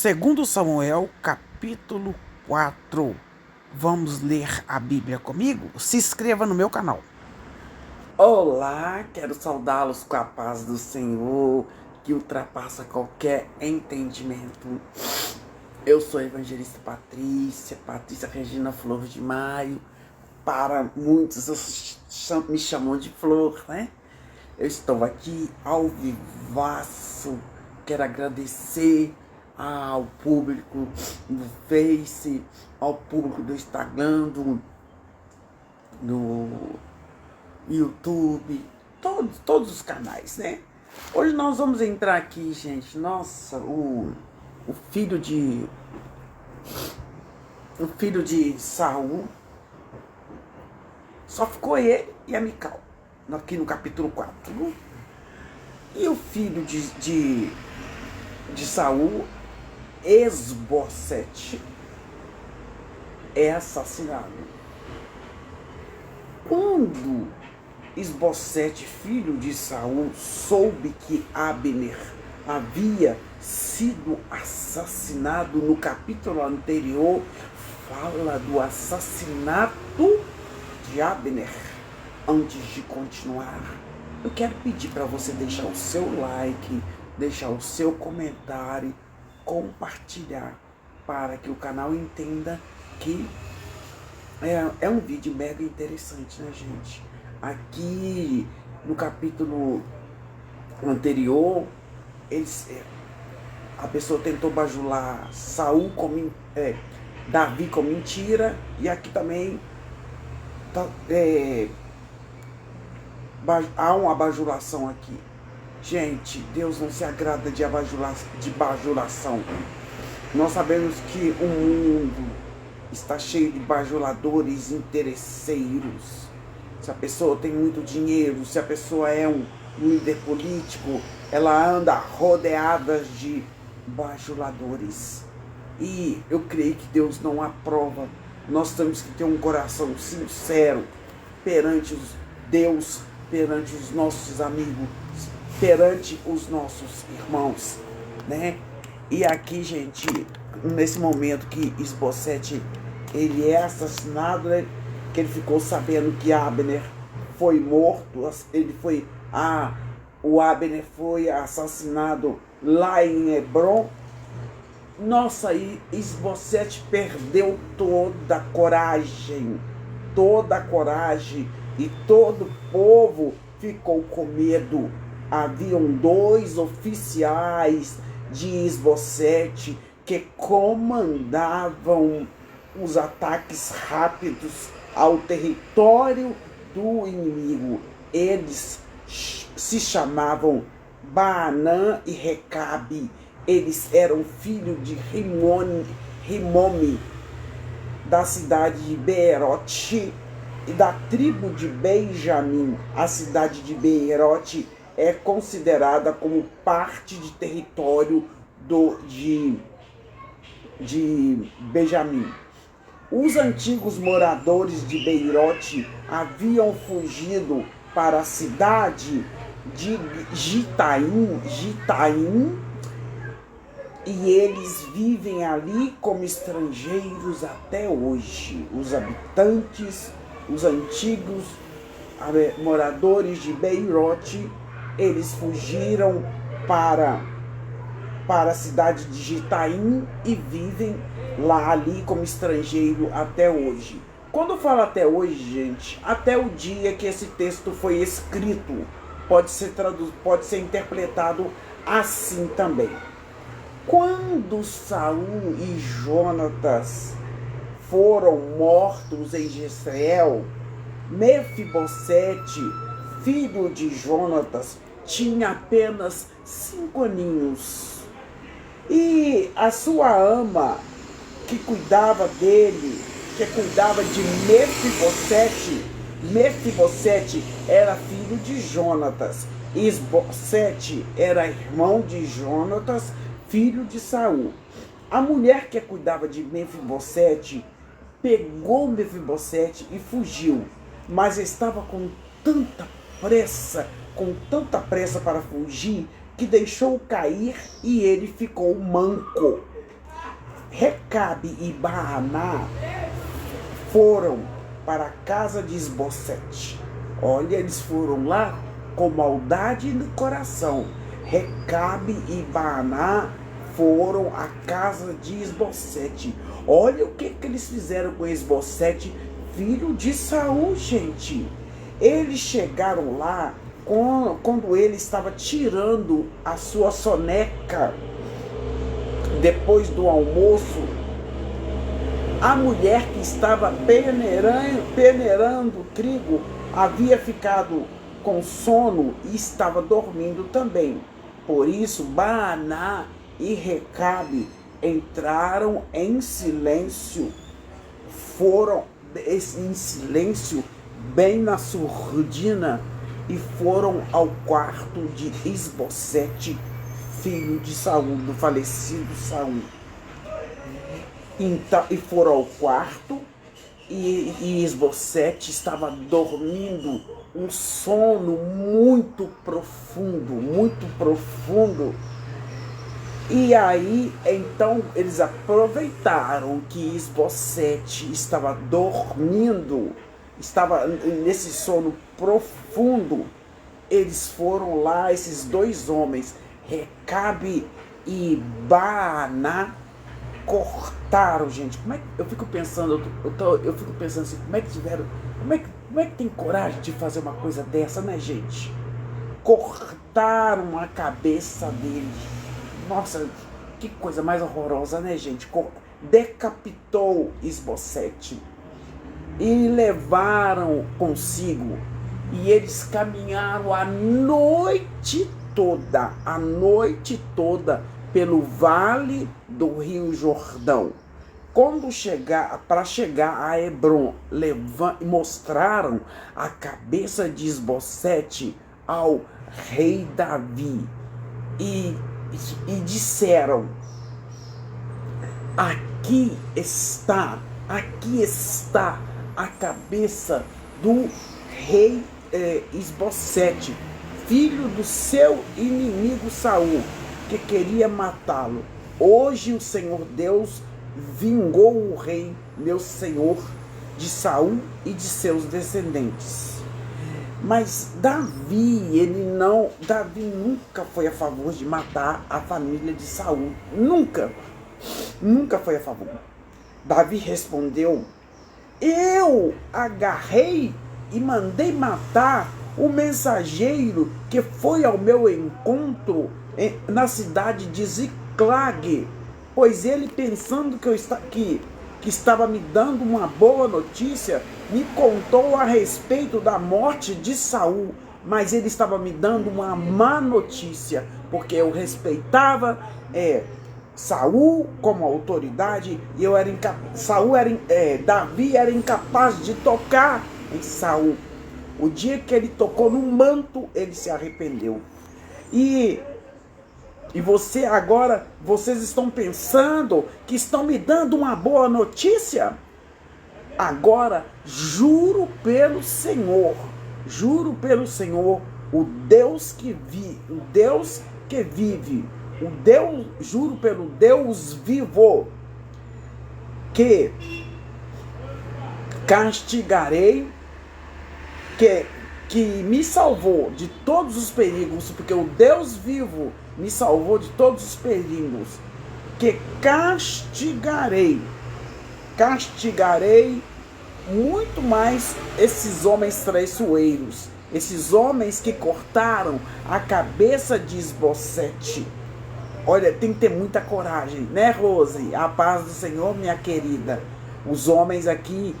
Segundo Samuel, capítulo 4. Vamos ler a Bíblia comigo? Se inscreva no meu canal. Olá, quero saudá-los com a paz do Senhor, que ultrapassa qualquer entendimento. Eu sou a evangelista Patrícia Regina Flor de Maio. Para muitos me chamam de Flor, né? Eu estou aqui ao vivaço. Quero agradecer ao público do Face, ao público do Instagram, do YouTube, todos os canais, né? Hoje nós vamos entrar aqui, gente. Nossa, o filho de Saul, só ficou ele e a Mical, aqui no capítulo 4. E o filho de Saul, Esbocete, é assassinado. Quando Esbocete, filho de Saul, soube que Abner havia sido assassinado, no capítulo anterior fala do assassinato de Abner. Antes de continuar, eu quero pedir para você deixar o seu like, deixar o seu comentário, compartilhar, para que o canal entenda que é um vídeo mega interessante, né, gente? Aqui no capítulo anterior, a pessoa tentou bajular Davi com mentira, e aqui também há uma bajulação aqui. Gente, Deus não se agrada de bajulação. Nós sabemos que o mundo está cheio de bajuladores interesseiros. Se a pessoa tem muito dinheiro, se a pessoa é um líder político, ela anda rodeada de bajuladores. E eu creio que Deus não aprova. Nós temos que ter um coração sincero perante Deus, perante os nossos amigos, perante os nossos irmãos, né? E aqui, gente, nesse momento que Esbocete, ele é assassinado, né? Que ele ficou sabendo que Abner foi morto, o Abner foi assassinado lá em Hebron. Nossa, aí Esbocete perdeu toda a coragem, e todo o povo ficou com medo. Haviam 2 oficiais de Esbocete que comandavam os ataques rápidos ao território do inimigo. Eles se chamavam Baanã e Recabe. Eles eram filhos de Rimome, da cidade de Beerote e da tribo de Benjamim. A cidade de Beerote é considerada como parte de território de Benjamim. Os antigos moradores de Beerote haviam fugido para a cidade de Gitaim, e eles vivem ali como estrangeiros até hoje. Os habitantes, os antigos moradores de Beerote, eles fugiram para a cidade de Gitaim e vivem lá ali como estrangeiro até hoje. Quando eu falo até hoje, gente, até o dia que esse texto foi escrito, pode ser interpretado assim também. Quando Saul e Jonatas foram mortos em Jezreel, Mefibosete, filho de Jonatas, tinha apenas 5 aninhos. E a sua ama, que cuidava dele, que cuidava de Mefibosete era filho de Jonatas. Esbocete era irmão de Jonatas, filho de Saul. A mulher que cuidava de Mefibosete pegou Mefibosete e fugiu, mas estava com tanta pressa para fugir, que deixou cair e ele ficou manco. Recabe e Baaná foram para a casa de Esbocete. Olha, eles foram lá com maldade no coração. Recabe e Baaná foram à casa de Esbocete. Olha o que eles fizeram com Esbocete, filho de Saul, gente. Eles chegaram lá quando ele estava tirando a sua soneca depois do almoço. A mulher que estava peneirando trigo havia ficado com sono e estava dormindo também. Por isso, Baaná e Recabe entraram em silêncio, foram em silêncio, bem na surdina, e foram ao quarto de Esbocete, filho de Saul, do falecido Saul. Então, e foram ao quarto, e Esbocete estava dormindo um sono muito profundo, muito profundo. E aí, então, eles aproveitaram que Esbocete estava dormindo, estava nesse sono profundo. Eles foram lá, esses dois homens, Recabe e Baaná, cortaram, gente. Como é que eu fico pensando? Eu fico pensando assim, como é que tem coragem de fazer uma coisa dessa, né, gente? Cortaram a cabeça dele. Nossa, que coisa mais horrorosa, né, gente? Decapitou Esbocete e levaram consigo. E eles caminharam a noite toda pelo vale do Rio Jordão. Para chegar a Hebron, mostraram a cabeça de Esbocete ao rei Davi e disseram: aqui está a cabeça do rei Esbocete, filho do seu inimigo Saul, que queria matá-lo. Hoje o Senhor Deus vingou o rei, meu senhor, de Saul e de seus descendentes. Mas Davi nunca foi a favor de matar a família de Saul. Nunca foi a favor. Davi respondeu: eu agarrei e mandei matar o mensageiro que foi ao meu encontro na cidade de Ziclag, pois ele, pensando que estava me dando uma boa notícia, me contou a respeito da morte de Saul, mas ele estava me dando uma má notícia, porque eu respeitava Saul como autoridade, e Davi era incapaz de tocar em Saul. O dia que ele tocou no manto, ele se arrependeu. E vocês estão pensando que estão me dando uma boa notícia? Agora, juro pelo Senhor, o Deus que vive, juro pelo Deus vivo, que castigarei, que me salvou de todos os perigos, porque o Deus vivo me salvou de todos os perigos, que castigarei muito mais esses homens traiçoeiros, esses homens que cortaram a cabeça de Esbocete. Olha, tem que ter muita coragem, né, Rose? A paz do Senhor, minha querida. Os homens aqui,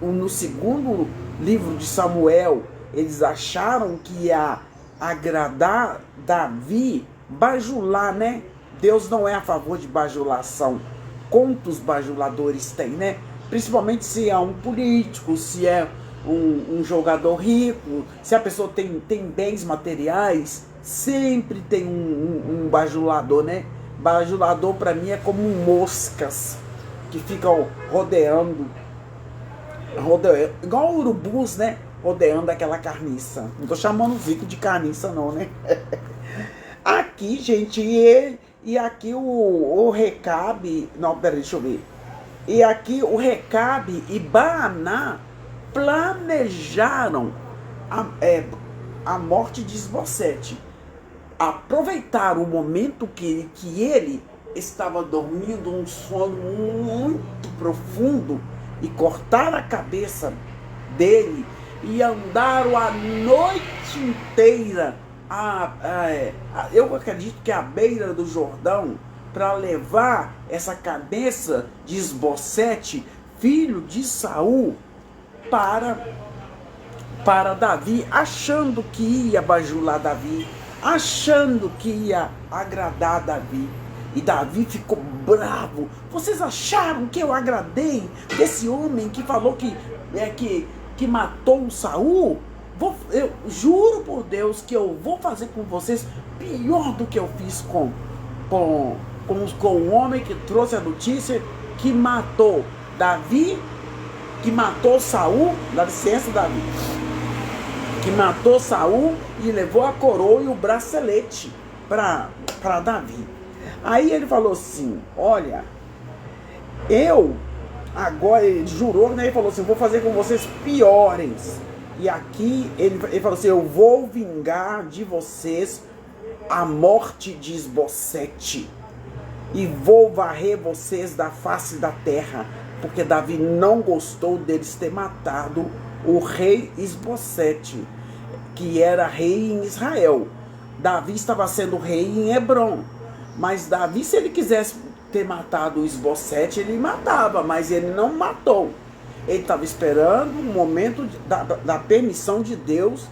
no segundo livro de Samuel, eles acharam que ia agradar Davi, bajular, né? Deus não é a favor de bajulação. Quantos bajuladores tem, né? Principalmente se é um político, se é um jogador rico, se a pessoa tem bens materiais, sempre tem um bajulador, né? Bajulador para mim é como moscas que ficam rodeando, igual urubus, né? Rodeando aquela carniça. Não tô chamando o Zico de carniça não, né? Aqui, gente, E aqui o Recabe, não, peraí, deixa eu ver. E aqui o Recabe e Baaná planejaram a morte de Esbocete. Aproveitaram o momento que ele estava dormindo um sono muito profundo e cortaram a cabeça dele e andaram a noite inteira, eu acredito que à beira do Jordão, para levar essa cabeça de Esbocete, filho de Saul, para Davi, achando que ia bajular Davi, achando que ia agradar Davi. E Davi ficou bravo. Vocês acharam que eu agradei desse homem que falou que matou o Saul? Eu juro por Deus que eu vou fazer com vocês pior do que eu fiz com o homem que trouxe a notícia que matou Davi, que matou Saul, dá licença, Davi, que matou Saul e levou a coroa e o bracelete para Davi. Aí ele falou assim, olha, agora ele jurou, né? Ele falou assim, vou fazer com vocês piores. E aqui ele falou assim, eu vou vingar de vocês a morte de Esbocete. E vou varrer vocês da face da terra. Porque Davi não gostou deles ter matado o rei Esbocete, que era rei em Israel. Davi estava sendo rei em Hebrom. Mas Davi, se ele quisesse ter matado o Esbocete, ele matava, mas ele não matou. Ele estava esperando o momento da permissão de Deus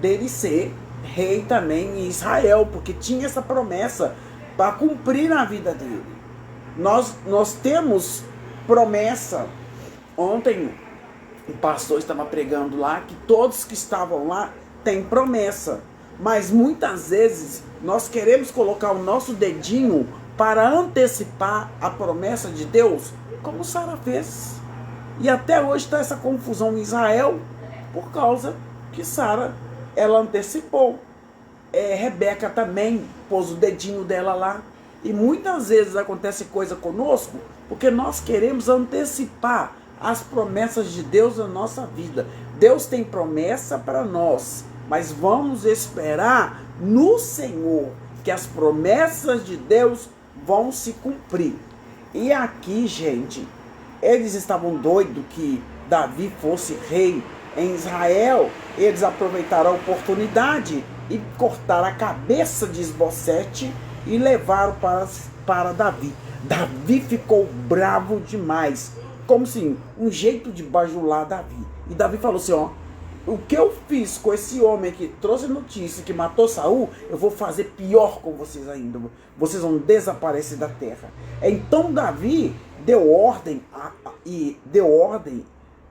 dele ser rei também em Israel, porque tinha essa promessa para cumprir na vida dele. Nós temos promessa. Ontem o pastor estava pregando lá que todos que estavam lá têm promessa. Mas muitas vezes nós queremos colocar o nosso dedinho para antecipar a promessa de Deus, como Sara fez. E até hoje está essa confusão em Israel por causa que Sara, ela antecipou. Rebeca também pôs o dedinho dela lá. E muitas vezes acontece coisa conosco porque nós queremos antecipar as promessas de Deus na nossa vida. Deus tem promessa para nós, mas vamos esperar no Senhor que as promessas de Deus vão se cumprir. E aqui, gente, eles estavam doidos que Davi fosse rei em Israel. Eles aproveitaram a oportunidade e cortaram a cabeça de Esbocete e levaram para Davi. Davi ficou bravo demais, como assim, um jeito de bajular Davi. E Davi falou assim, ó, o que eu fiz com esse homem que trouxe notícia que matou Saul, eu vou fazer pior com vocês ainda. Vocês vão desaparecer da terra. Então Davi deu ordem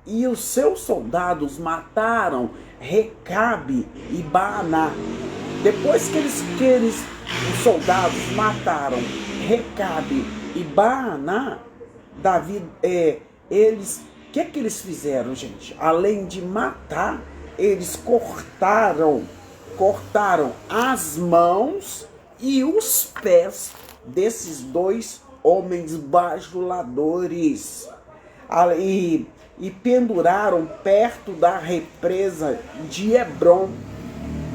e os seus soldados mataram Recabe e Baaná. Depois que os soldados mataram Recabe e Baaná, Davi, o que eles fizeram, gente? Além de matar, eles cortaram as mãos e os pés desses dois homens bajuladores. E penduraram perto da represa de Hebrom.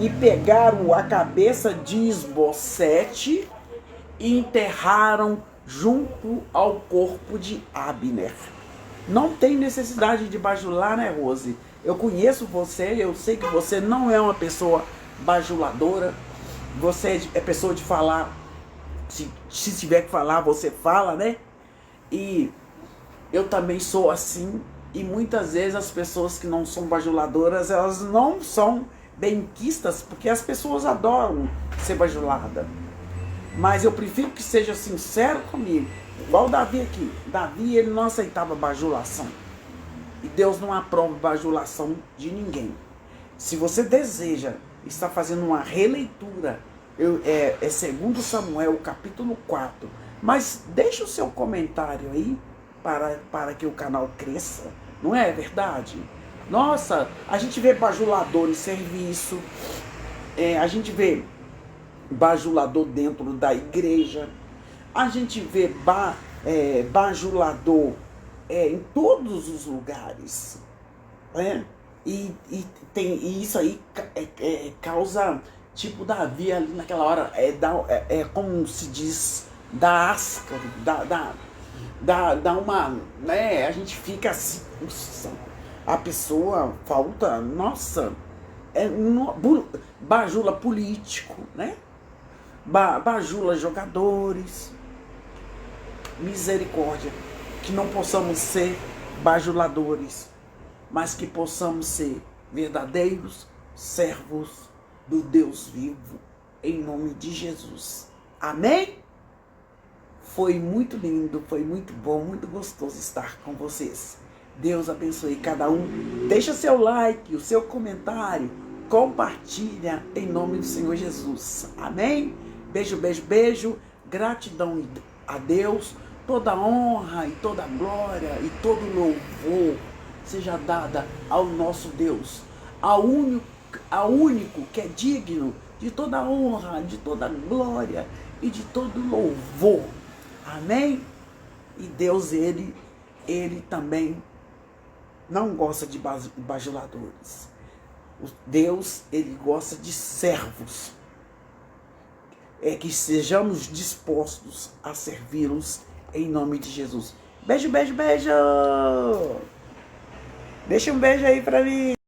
E pegaram a cabeça de Esbocete e enterraram junto ao corpo de Abner. Não tem necessidade de bajular, né, Rose? Eu conheço você, eu sei que você não é uma pessoa bajuladora. Você é pessoa de falar. Se tiver que falar, você fala, né? E eu também sou assim. E muitas vezes as pessoas que não são bajuladoras, elas não são benquistas, porque as pessoas adoram ser bajulada. Mas eu prefiro que seja sincero comigo. Igual Davi aqui. Davi, ele não aceitava bajulação. E Deus não aprova bajulação de ninguém. Se você deseja estar fazendo uma releitura, é 2 Samuel, capítulo 4. Mas deixa o seu comentário aí, para que o canal cresça. Não é verdade? Nossa, a gente vê bajulador em serviço. A gente vê bajulador dentro da igreja. A gente vê bajulador em todos os lugares, né? E isso aí causa, tipo, Davi ali naquela hora, como se diz, dá asca, dá uma, né? A gente fica assim, nossa, a pessoa falta, nossa, bajula político, né? Bajula jogadores. Misericórdia, que não possamos ser bajuladores, mas que possamos ser verdadeiros servos do Deus vivo, em nome de Jesus. Amém? Foi muito lindo, foi muito bom, muito gostoso estar com vocês. Deus abençoe cada um. Deixa seu like, o seu comentário, compartilha em nome do Senhor Jesus. Amém? Beijo, beijo, beijo. Gratidão a Deus. Toda honra e toda glória e todo louvor seja dada ao nosso Deus, ao único que é digno de toda honra, de toda glória e de todo louvor. Amém? E Deus, ele também não gosta de bajuladores. Deus, ele gosta de servos. Que sejamos dispostos a servi-los em nome de Jesus. Beijo, beijo, beijo! Deixa um beijo aí pra mim.